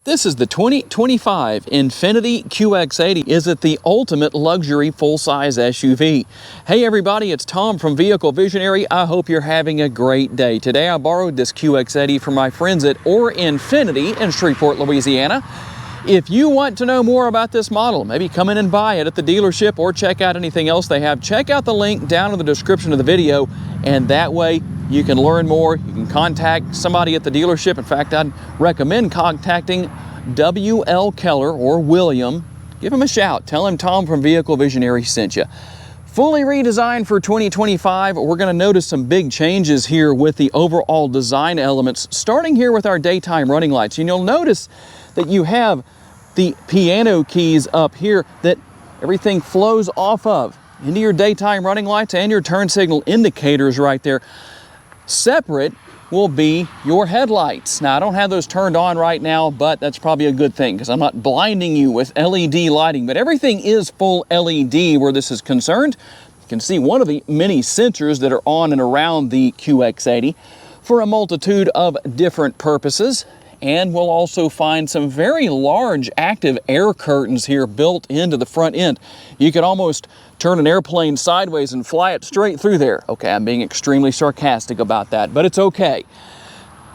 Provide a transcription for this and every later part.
This is the 2025 Infiniti QX80. Is it the ultimate luxury full-size SUV? Hey everybody, it's Tom from Vehicle Visionary. I hope you're having a great day. Today I borrowed this QX80 from my friends at Infiniti in Shreveport, Louisiana. If you want to know more about this model, maybe come in and buy it at the dealership or check out anything else they have, check out the link down in the description of the video, and that way you can learn more. You can contact somebody at the dealership. In fact, I'd recommend contacting W.L. Keller or William. Give him a shout. Tell him Tom from Vehicle Visionary sent you. Fully redesigned for 2025. We're going to notice some big changes here with the overall design elements, starting here with our daytime running lights. And you'll notice that you have the piano keys up here that everything flows off of into your daytime running lights and your turn signal indicators right there. Separate will be your headlights. Now, I don't have those turned on right now, but that's probably a good thing because I'm not blinding you with LED lighting, but everything is full LED where this is concerned. You can see one of the many sensors that are on and around the QX80 for a multitude of different purposes. And we'll also find some very large active air curtains here built into the front end. You could almost turn an airplane sideways and fly it straight through there. Okay, I'm being extremely sarcastic about that, but it's okay.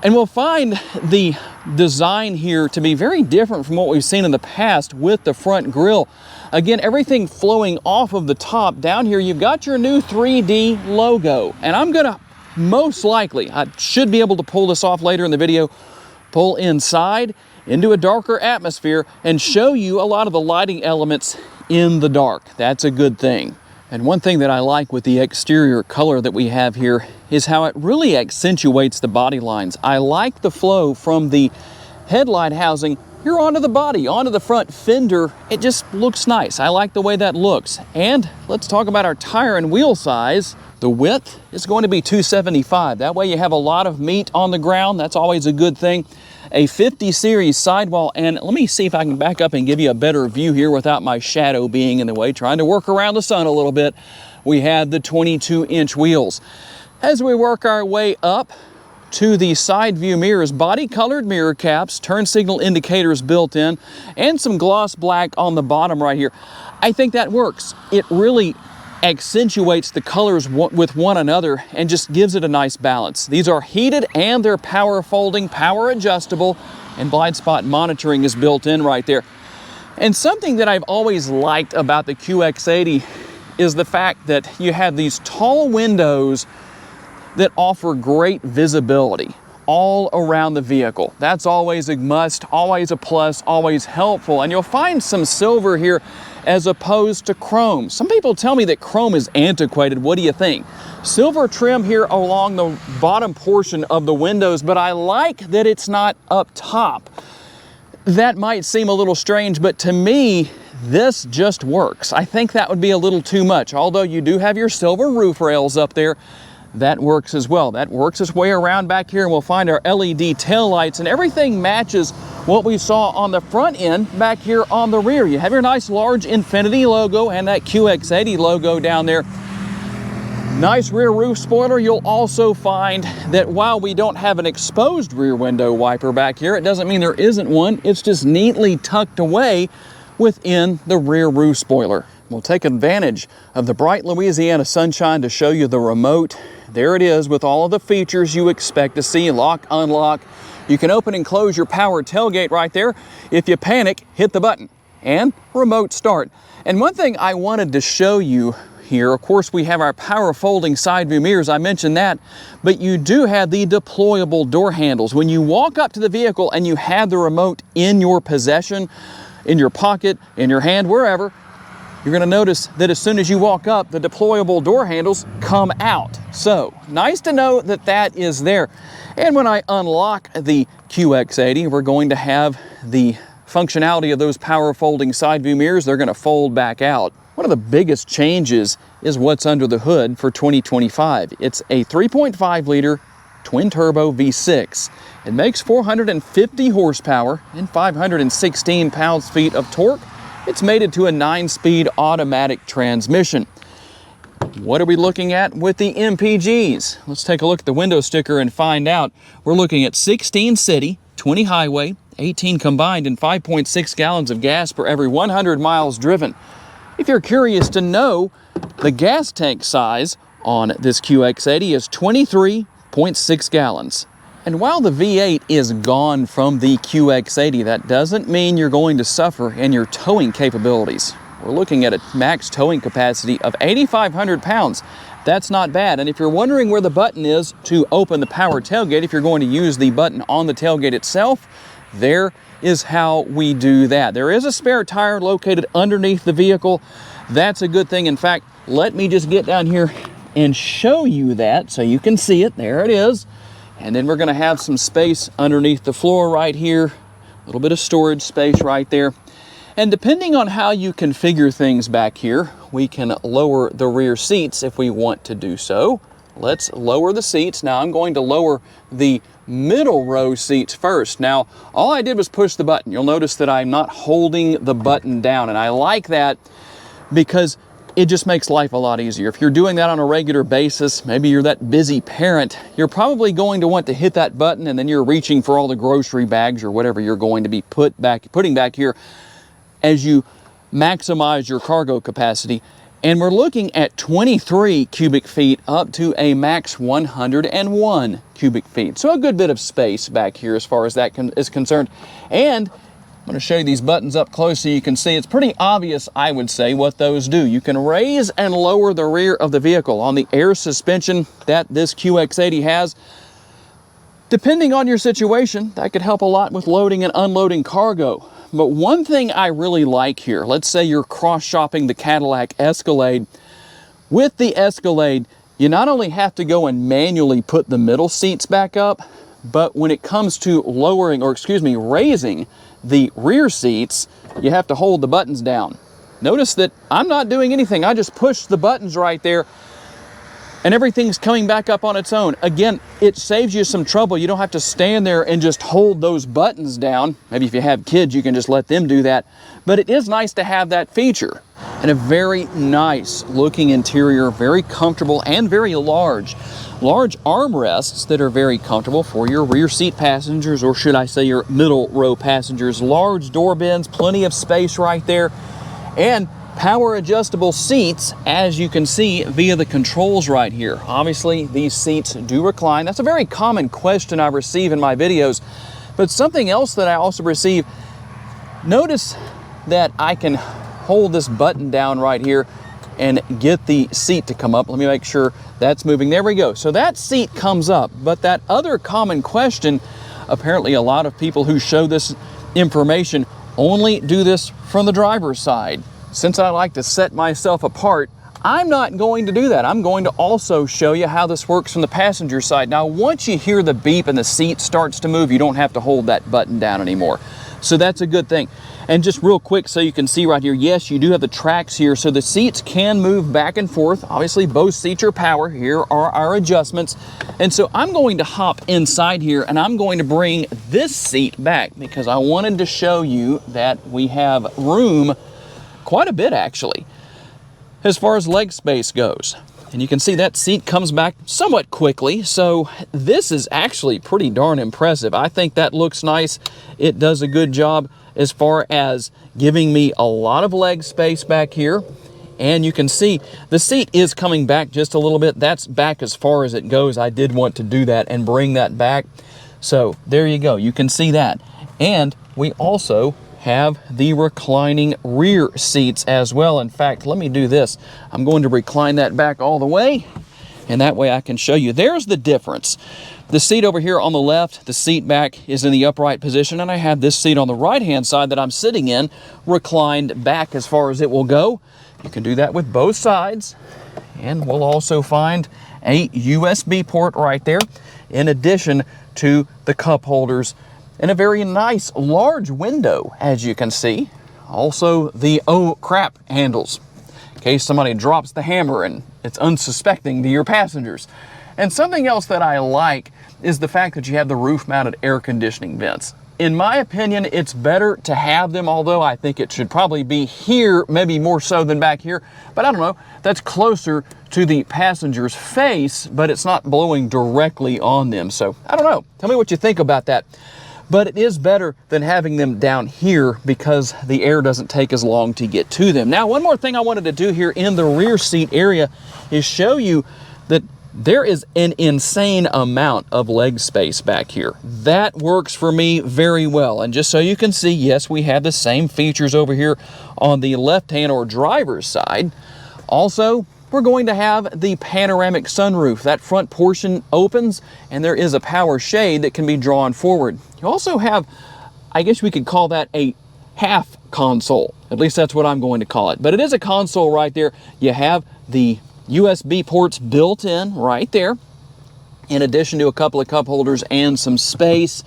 And we'll find the design here to be very different from what we've seen in the past with the front grille. Again, everything flowing off of the top. Down here, you've got your new 3D logo. And I'm gonna most likely, I should be able to pull this off later in the video, pull inside into a darker atmosphere and show you a lot of the lighting elements in the dark. That's a good thing. And one thing that I like with the exterior color that we have here is how it really accentuates the body lines. I like the flow from the headlight housing here onto the body, onto the front fender. It just looks nice. I like the way that looks. And let's talk about our tire and wheel size. The width is going to be 275. That way you have a lot of meat on the ground. That's always a good thing. A 50 series sidewall, and let me see if I can back up and give you a better view here without my shadow being in the way, trying to work around the sun a little bit. We have the 22-inch wheels. As we work our way up to the side view mirrors, body colored mirror caps, turn signal indicators built in, and some gloss black on the bottom right here. I think that works. It really accentuates the colors with one another and just gives it a nice balance. These are heated and they're power folding, power adjustable, and blind spot monitoring is built in right there. And something that I've always liked about the QX80 is the fact that you have these tall windows that offer great visibility all around the vehicle. That's always a must, always a plus, always helpful. And you'll find some silver here as opposed to chrome. Some people tell me that chrome is antiquated. What do you think? Silver trim here along the bottom portion of the windows, but I like that it's not up top. That might seem a little strange, but to me, this just works. I think that would be a little too much. Although you do have your silver roof rails up there, that works as well. That works its way around back here, and we'll find our LED taillights, and everything matches what we saw on the front end back here on the rear. You have your nice large Infiniti logo and that QX80 logo down there. Nice rear roof spoiler. You'll also find that while we don't have an exposed rear window wiper back here, it doesn't mean there isn't one. It's just neatly tucked away within the rear roof spoiler. We'll take advantage of the bright Louisiana sunshine to show you the remote. There it is with all of the features you expect to see. Lock, unlock. You can open and close your power tailgate right there. If you panic, hit the button and remote start. And one thing I wanted to show you here, of course, we have our power folding side view mirrors. I mentioned that, but you do have the deployable door handles. When you walk up to the vehicle and you have the remote in your possession, in your pocket, in your hand, wherever, you're going to notice that as soon as you walk up, the deployable door handles come out. So, nice to know that that is there. And when I unlock the QX80, we're going to have the functionality of those power folding side view mirrors. They're going to fold back out. One of the biggest changes is what's under the hood for 2025. It's a 3.5 liter twin turbo V6. It makes 450 horsepower and 516 pounds-feet of torque. It's mated to a 9-speed automatic transmission. What are we looking at with the MPGs? Let's take a look at the window sticker and find out. We're looking at 16 city, 20 highway, 18 combined, and 5.6 gallons of gas per every 100 miles driven. If you're curious to know, the gas tank size on this QX80 is 23.6 gallons. And while the V8 is gone from the QX80, that doesn't mean you're going to suffer in your towing capabilities. We're looking at a max towing capacity of 8,500 pounds. That's not bad. And if you're wondering where the button is to open the power tailgate, if you're going to use the button on the tailgate itself, there is how we do that. There is a spare tire located underneath the vehicle. That's a good thing. In fact, let me just get down here and show you that so you can see it. There it is. And then we're going to have some space underneath the floor right here. A little bit of storage space right there. And depending on how you configure things back here, we can lower the rear seats if we want to do so. Let's lower the seats. Now I'm going to lower the middle row seats first. Now, all I did was push the button. You'll notice that I'm not holding the button down, and I like that because it just makes life a lot easier. If you're doing that on a regular basis, maybe you're that busy parent, you're probably going to want to hit that button and then you're reaching for all the grocery bags or whatever you're going to be putting back here as you maximize your cargo capacity. And we're looking at 23 cubic feet up to a max 101 cubic feet. So a good bit of space back here as far as that is concerned. And I'm going to show you these buttons up close so you can see. It's pretty obvious, I would say, what those do. You can raise and lower the rear of the vehicle on the air suspension that this QX80 has. Depending on your situation, that could help a lot with loading and unloading cargo. But one thing I really like here, let's say you're cross-shopping the Cadillac Escalade. With the Escalade, you not only have to go and manually put the middle seats back up, but when it comes to raising the rear seats, you have to hold the buttons down. Notice that I'm not doing anything. I just push the buttons right there and everything's coming back up on its own. Again, it saves you some trouble. You don't have to stand there and just hold those buttons down. Maybe if you have kids, you can just let them do that. But it is nice to have that feature. And a very nice looking interior, very comfortable and very large. Large armrests that are very comfortable for your rear seat passengers, or should I say your middle row passengers. Large door bins, plenty of space right there, and power adjustable seats, as you can see via the controls right here. Obviously, these seats do recline. That's a very common question I receive in my videos. But something else that I also receive, notice that I can hold this button down right here and get the seat to come up. Let me make sure that's moving. There we go. So that seat comes up. But that other common question, apparently a lot of people who show this information only do this from the driver's side. Since I like to set myself apart, I'm not going to do that. I'm going to also show you how this works from the passenger side. Now, once you hear the beep and the seat starts to move, you don't have to hold that button down anymore. So that's a good thing. And just real quick so you can see right here, yes, you do have the tracks here, so the seats can move back and forth. Obviously, both seats are power. Here are our adjustments. And so I'm going to hop inside here and I'm going to bring this seat back because I wanted to show you that we have room, quite a bit actually, as far as leg space goes. And you can see that seat comes back somewhat quickly, so this is actually pretty darn impressive. I think that looks nice. It does a good job as far as giving me a lot of leg space back here. And you can see the seat is coming back just a little bit. That's back as far as it goes. I did want to do that and bring that back. So there you go. You can see that. And we also have the reclining rear seats as well. In fact, let me do this. I'm going to recline that back all the way, and that way I can show you. There's the difference. The seat over here on the left, the seat back is in the upright position, and I have this seat on the right-hand side that I'm sitting in, reclined back as far as it will go. You can do that with both sides, and we'll also find a USB port right there, in addition to the cup holders, and a very nice large window, as you can see. Also the oh crap handles, in case somebody drops the hammer and it's unsuspecting to your passengers. And something else that I like is the fact that you have the roof-mounted air conditioning vents. In my opinion, it's better to have them, although I think it should probably be here, maybe more so than back here. But I don't know, that's closer to the passenger's face, but it's not blowing directly on them. So I don't know, tell me what you think about that. but it is better than having them down here because the air doesn't take as long to get to them. Now, one more thing I wanted to do here in the rear seat area is show you that there is an insane amount of leg space back here. That works for me very well. And just so you can see, yes, we have the same features over here on the left-hand or driver's side. Also, we're going to have the panoramic sunroof. That front portion opens and there is a power shade that can be drawn forward. You also have, I guess we could call that a half console. At least that's what I'm going to call it. But it is a console right there. You have the USB ports built in right there, in addition to a couple of cup holders and some space.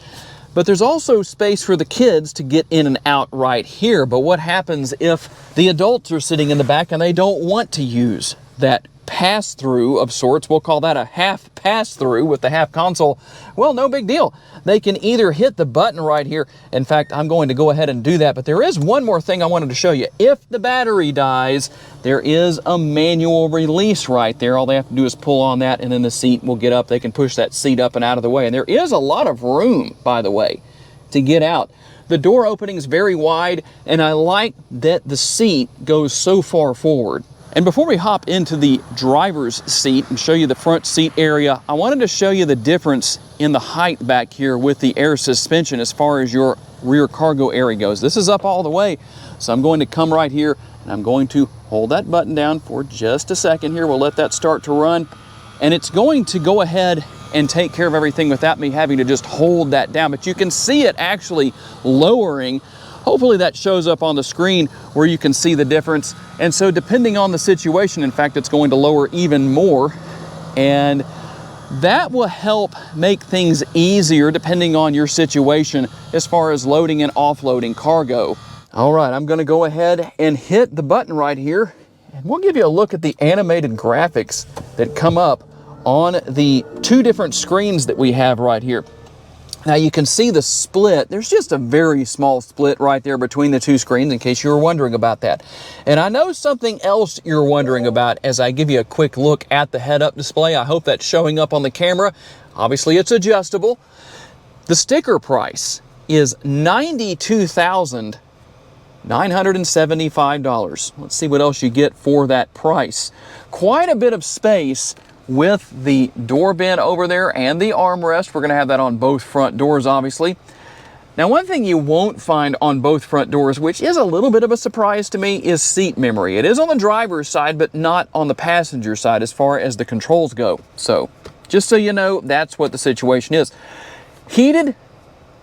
But there's also space for the kids to get in and out right here. But what happens if the adults are sitting in the back and they don't want to use that pass-through of sorts? We'll call that a half pass-through with the half console. Well, no big deal. They can either hit the button right here. In fact, I'm going to go ahead and do that. But there is one more thing I wanted to show you. If the battery dies, there is a manual release right there. All they have to do is pull on that and then the seat will get up. They can push that seat up and out of the way. And there is a lot of room, by the way, to get out. The door opening is very wide, and I like that the seat goes so far forward. And before we hop into the driver's seat and show you the front seat area, I wanted to show you the difference in the height back here with the air suspension as far as your rear cargo area goes. This is up all the way, so I'm going to come right here and I'm going to hold that button down for just a second here. We'll let that start to run, and it's going to go ahead and take care of everything without me having to just hold that down. But you can see it actually lowering. Hopefully that shows up on the screen where you can see the difference. And so depending on the situation, in fact, it's going to lower even more. And that will help make things easier depending on your situation as far as loading and offloading cargo. All right, I'm gonna go ahead and hit the button right here, and we'll give you a look at the animated graphics that come up on the two different screens that we have right here. Now you can see the split. There's just a very small split right there between the two screens, in case you were wondering about that. And I know something else you're wondering about as I give you a quick look at the head-up display. I hope that's showing up on the camera. Obviously it's adjustable. The sticker price is $92,975. Let's see what else you get for that price. Quite a bit of space with the door bin over there and the armrest. We're going to have that on both front doors, obviously. Now, one thing you won't find on both front doors, which is a little bit of a surprise to me, is seat memory. It is on the driver's side, but not on the passenger side as far as the controls go. So, just so you know, that's what the situation is. Heated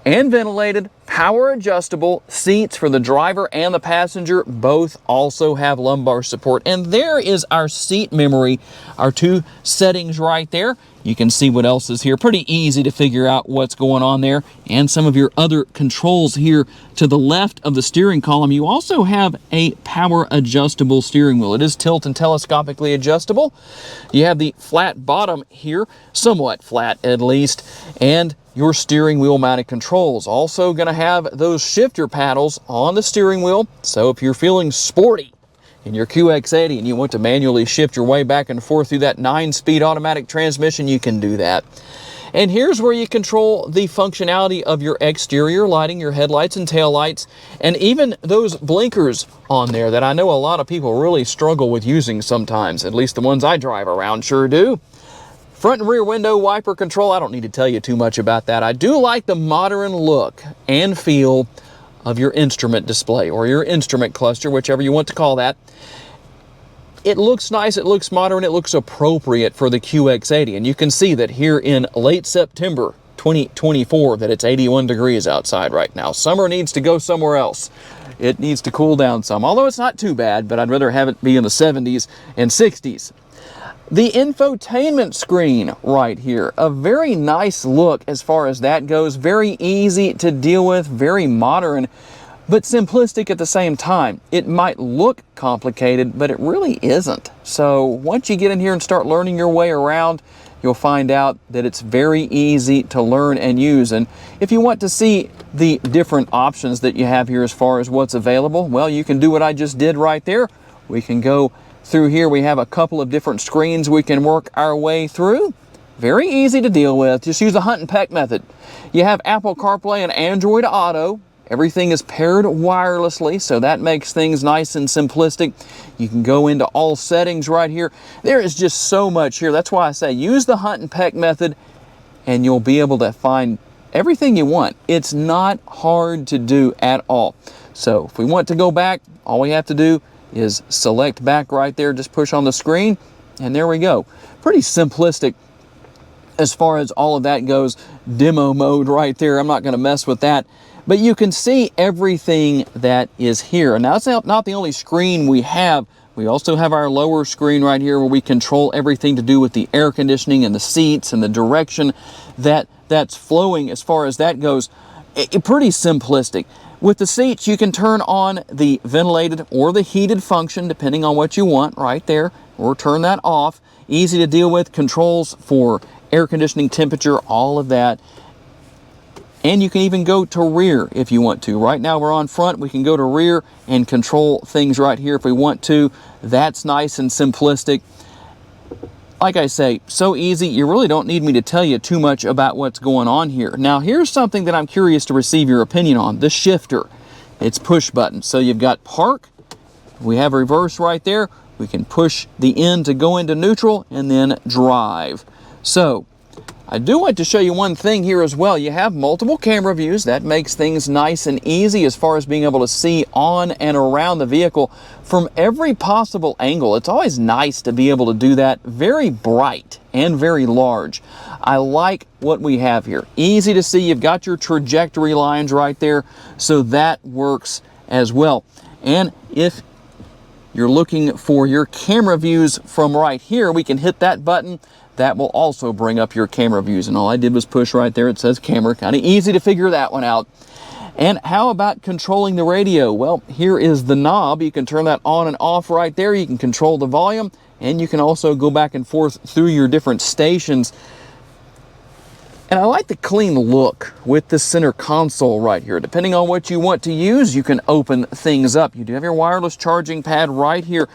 and ventilated, power adjustable seats for the driver and the passenger. Both also have lumbar support. And there is our seat memory, our two settings right there. You can see what else is here. Pretty easy to figure out what's going on there. And some of your other controls here to the left of the steering column. You also have a power adjustable steering wheel. It is tilt and telescopically adjustable. You have the flat bottom here, somewhat flat at least, and your steering wheel mounted controls. Also going to have those shifter paddles on the steering wheel. So if you're feeling sporty in your QX80 and you want to manually shift your way back and forth through that 9-speed automatic transmission, you can do that. And here's where you control the functionality of your exterior lighting, your headlights and taillights, and even those blinkers on there that I know a lot of people really struggle with using sometimes. At least the ones I drive around sure do. Front and rear window wiper control, I don't need to tell you too much about that. I do like the modern look and feel of your instrument display or your instrument cluster, whichever you want to call that. It looks nice, it looks modern, it looks appropriate for the QX80. And you can see that here in late September 2024 that it's 81 degrees outside right now. Summer needs to go somewhere else. It needs to cool down some, although it's not too bad, but I'd rather have it be in the 70s and 60s. The infotainment screen right here, a very nice look as far as that goes. Very easy to deal with, very modern, but simplistic at the same time. It might look complicated, but it really isn't. So once you get in here and start learning your way around, you'll find out that it's very easy to learn and use. And if you want to see the different options that you have here as far as what's available, well, you can do what I just did right there. We can go through here. We have a couple of different screens we can work our way through. Very easy to deal with. Just use the hunt and peck method. You have Apple CarPlay and Android Auto. Everything is paired wirelessly, so that makes things nice and simplistic. You can go into all settings right here. There is just so much here. That's why I say use the hunt and peck method, and you'll be able to find everything you want. It's not hard to do at all. So if we want to go back, all we have to do is select back right there, just push on the screen, and there we go. Pretty simplistic as far as all of that goes. Demo mode right there, I'm not going to mess with that. But you can see everything that is here. Now, it's not the only screen we have. We also have our lower screen right here where we control everything to do with the air conditioning and the seats and the direction that's flowing as far as that goes. Pretty simplistic. With the seats, you can turn on the ventilated or the heated function, depending on what you want right there, or turn that off. Easy to deal with. Controls for air conditioning, temperature, all of that. And you can even go to rear if you want to. Right now we're on front, we can go to rear and control things right here if we want to. That's nice and simplistic. Like I say, so easy, you really don't need me to tell you too much about what's going on here. Now here's something that I'm curious to receive your opinion on, the shifter. It's push button. So you've got park, we have reverse right there. We can push the end to go into neutral and then drive. So I do want to show you one thing here as well. You have multiple camera views. That makes things nice and easy as far as being able to see on and around the vehicle from every possible angle. It's always nice to be able to do that. Very bright and very large. I like what we have here. Easy to see. You've got your trajectory lines right there, so that works as well. And if you're looking for your camera views from right here, we can hit that button. That will also bring up your camera views, and all I did was push right there. It says camera. Kind of easy to figure that one out. And how about controlling the radio? Well, here is the knob. You can turn that on and off right there. You can control the volume, and you can also go back and forth through your different stations. And I like the clean look with the center console right here. Depending on what you want to use, you can open things up. You do have your wireless charging pad right here.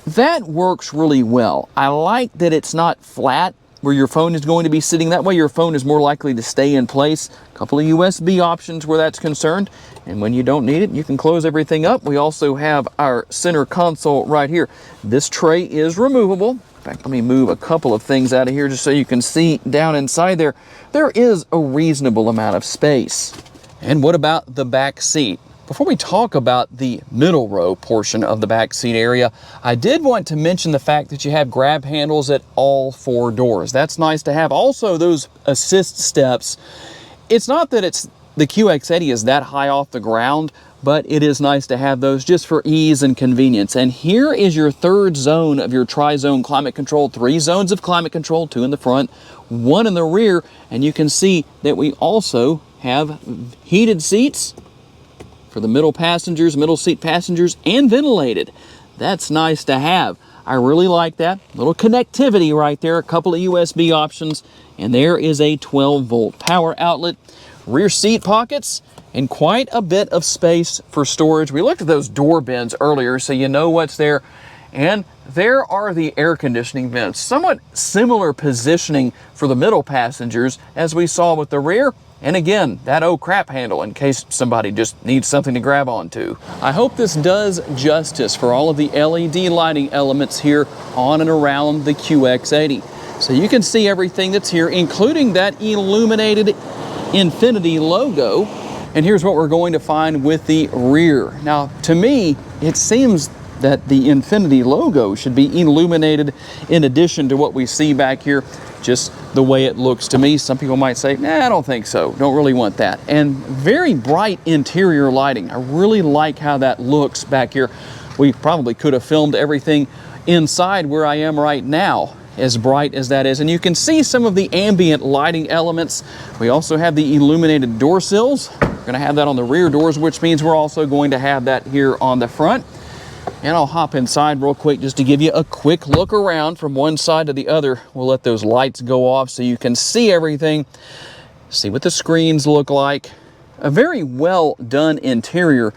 That works really well. I like that it's not flat where your phone is going to be sitting. That way your phone is more likely to stay in place. A couple of USB options where that's concerned. And when you don't need it, you can close everything up. We also have our center console right here. This tray is removable. In fact, let me move a couple of things out of here just so you can see down inside there. There is a reasonable amount of space. And what about the back seat? Before we talk about the middle row portion of the back seat area, I did want to mention the fact that you have grab handles at all four doors. That's nice to have. Also, those assist steps. It's not that the QX80 is that high off the ground, but it is nice to have those just for ease and convenience. And here is your third zone of your tri-zone climate control. 3 zones of climate control, 2 in the front, 1 in the rear. And you can see that we also have heated seats for the middle seat passengers, and ventilated. That's nice to have. I really like that. Little connectivity right there, a couple of USB options, and there is a 12-volt power outlet. Rear seat pockets, and quite a bit of space for storage. We looked at those door bins earlier, so you know what's there. And there are the air conditioning vents. Somewhat similar positioning for the middle passengers as we saw with the rear. And again, that oh crap handle in case somebody just needs something to grab onto. I hope this does justice for all of the LED lighting elements here on and around the QX80. So you can see everything that's here, including that illuminated Infiniti logo. And here's what we're going to find with the rear. Now, to me, it seems that the Infiniti logo should be illuminated in addition to what we see back here, just the way it looks to me. Some people might say, nah, I don't think so. Don't really want that. And very bright interior lighting. I really like how that looks back here. We probably could have filmed everything inside where I am right now, as bright as that is. And you can see some of the ambient lighting elements. We also have the illuminated door sills. We're going to have that on the rear doors, which means we're also going to have that here on the front. And I'll hop inside real quick just to give you a quick look around from one side to the other. We'll let those lights go off so you can see everything, see what the screens look like. A very well done interior.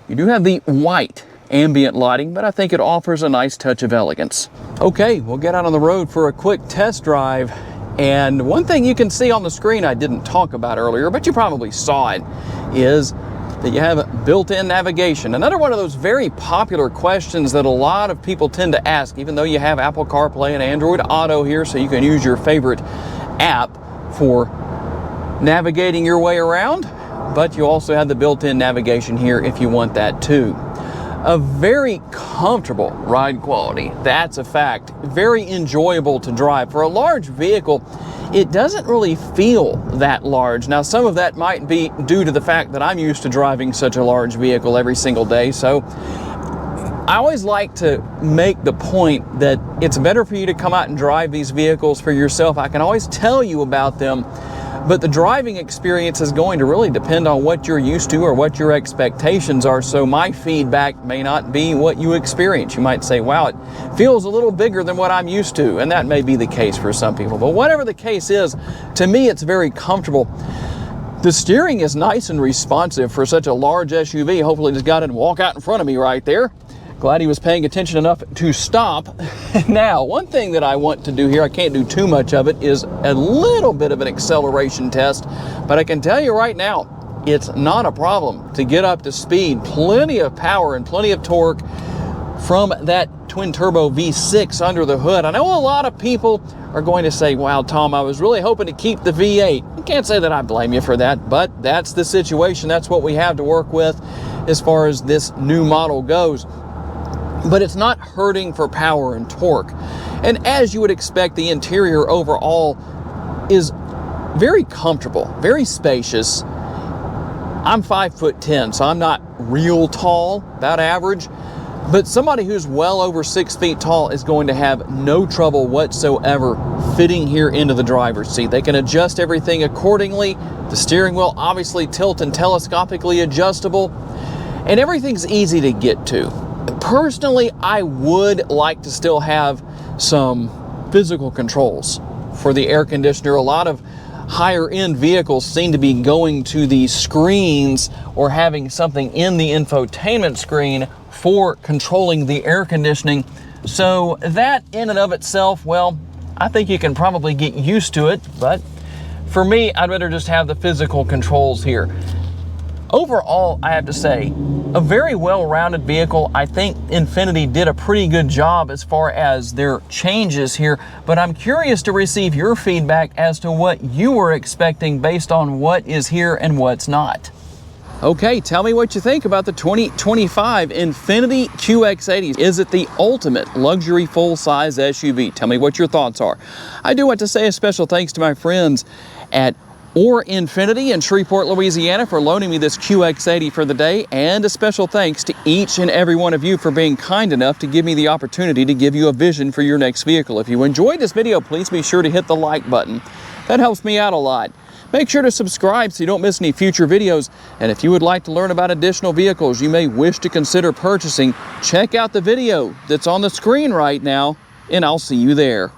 You do have the white ambient lighting, but I think it offers a nice touch of elegance. Okay, we'll get out on the road for a quick test drive. And one thing you can see on the screen I didn't talk about earlier, but you probably saw it, is that you have built-in navigation. Another one of those very popular questions that a lot of people tend to ask, even though you have Apple CarPlay and Android Auto here, so you can use your favorite app for navigating your way around, but you also have the built-in navigation here if you want that too. A very comfortable ride quality, that's a fact. Very enjoyable to drive. For a large vehicle, it doesn't really feel that large. Now, some of that might be due to the fact that I'm used to driving such a large vehicle every single day, so I always like to make the point that it's better for you to come out and drive these vehicles for yourself. I can always tell you about them, but the driving experience is going to really depend on what you're used to or what your expectations are. So my feedback may not be what you experience. You might say, wow, it feels a little bigger than what I'm used to. And that may be the case for some people. But whatever the case is, to me, it's very comfortable. The steering is nice and responsive for such a large SUV. Hopefully just got it and walk out in front of me right there. Glad he was paying attention enough to stop. Now, one thing that I want to do here, I can't do too much of it, is a little bit of an acceleration test. But I can tell you right now, it's not a problem to get up to speed. Plenty of power and plenty of torque from that twin-turbo V6 under the hood. I know a lot of people are going to say, wow, Tom, I was really hoping to keep the V8. I can't say that I blame you for that, but that's the situation. That's what we have to work with as far as this new model goes. But it's not hurting for power and torque. And as you would expect, the interior overall is very comfortable, very spacious. I'm 5'10", so I'm not real tall, about average. But somebody who's well over 6 feet tall is going to have no trouble whatsoever fitting here into the driver's seat. They can adjust everything accordingly. The steering wheel obviously tilt and telescopically adjustable, and everything's easy to get to. Personally, I would like to still have some physical controls for the air conditioner. A lot of higher end vehicles seem to be going to the screens or having something in the infotainment screen for controlling the air conditioning. So that in and of itself, well, I think you can probably get used to it, but for me, I'd rather just have the physical controls here. Overall, I have to say, a very well-rounded vehicle. I think Infiniti did a pretty good job as far as their changes here, but I'm curious to receive your feedback as to what you were expecting based on what is here and what's not. Okay, tell me what you think about the 2025 Infiniti QX80. Is it the ultimate luxury full-size SUV? Tell me what your thoughts are. I do want to say a special thanks to my friends at Infiniti in Shreveport, Louisiana for loaning me this QX80 for the day, and a special thanks to each and every one of you for being kind enough to give me the opportunity to give you a vision for your next vehicle. If you enjoyed this video, please be sure to hit the like button. That helps me out a lot. Make sure to subscribe so you don't miss any future videos, and if you would like to learn about additional vehicles you may wish to consider purchasing, check out the video that's on the screen right now, and I'll see you there.